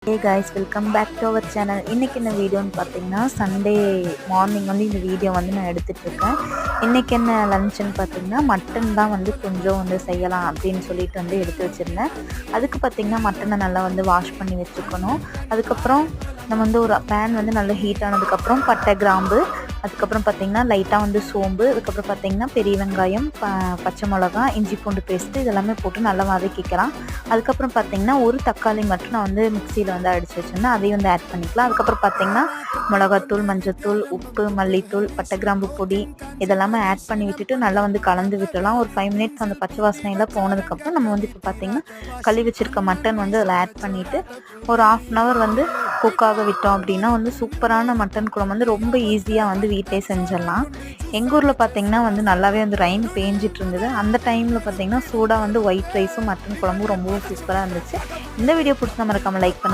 Hey guys, welcome back to our channel. இன்னைக்கு என்ன வீடியோன்னு பார்த்தீங்கன்னா சண்டே மார்னிங் வந்து இந்த வீடியோ வந்து நான் எடுத்துகிட்டு இருக்கேன். இன்றைக்கி என்ன லஞ்சுன்னு பார்த்தீங்கன்னா மட்டன் தான் வந்து கொஞ்சம் வந்து செய்யலாம் அப்படின்னு சொல்லிட்டு வந்து எடுத்து வச்சுருந்தேன். அதுக்கு பார்த்திங்கன்னா மட்டனை நல்லா வந்து வாஷ் பண்ணி வச்சுக்கணும். அதுக்கப்புறம் நம்ம வந்து ஒரு பேன் வந்து நல்லா ஹீட் ஆனதுக்கப்புறம் பட்டை கிராம்பு, அதுக்கப்புறம் பார்த்திங்கன்னா லைட்டாக வந்து சோம்பு, அதுக்கப்புறம் பார்த்திங்கன்னா பெரிய வெங்காயம், பச்சை மிளகா, இஞ்சி பூண்டு பேஸ்ட்டு இதெல்லாமே போட்டு நல்லா வதக்கிக்கலாம். அதுக்கப்புறம் பார்த்திங்கன்னா ஒரு தக்காளி மட்டும் நான் வந்து மிக்சியில் வந்து அடித்து வச்சுருந்தேன், அதையும் வந்து ஆட் பண்ணிக்கலாம். அதுக்கப்புறம் பார்த்திங்கன்னா மிளகாத்தூள், மஞ்சத்தூள், உப்பு, மல்லித்தூள், பட்டை கிராம்பு பொடி இதெல்லாமே ஆட் பண்ணி விட்டுட்டு நல்லா வந்து கலந்து விட்டுடலாம். ஒரு 5 மினிட்ஸ் அந்த பச்சை வாசனையெல்லாம் போனதுக்கப்புறம் நம்ம வந்து இப்போ பார்த்திங்கன்னா கழுவி வச்சுருக்க மட்டன் வந்து அதில் ஆட் பண்ணிவிட்டு ஒரு 1/2 hour வந்து குக்காக விட்டோம் அப்படின்னா வந்து சூப்பரான மட்டன் குழம்பு வந்து ரொம்ப ஈஸியாக வந்து வீட்டிலே செஞ்சிடலாம். எங்கள் ஊரில் பார்த்திங்கன்னா வந்து நல்லாவே வந்து ரெயின் பேஞ்சிட்டு இருந்தது. அந்த டைமில் பார்த்திங்கன்னா சூடாக வந்து ஒயிட் ரைஸும் மட்டன் குழம்பும் ரொம்பவும் சூப்பராக இருந்துச்சு. இந்த வீடியோ பிடிச்சா மறக்காமல் லைக் பண்ணுங்கள்.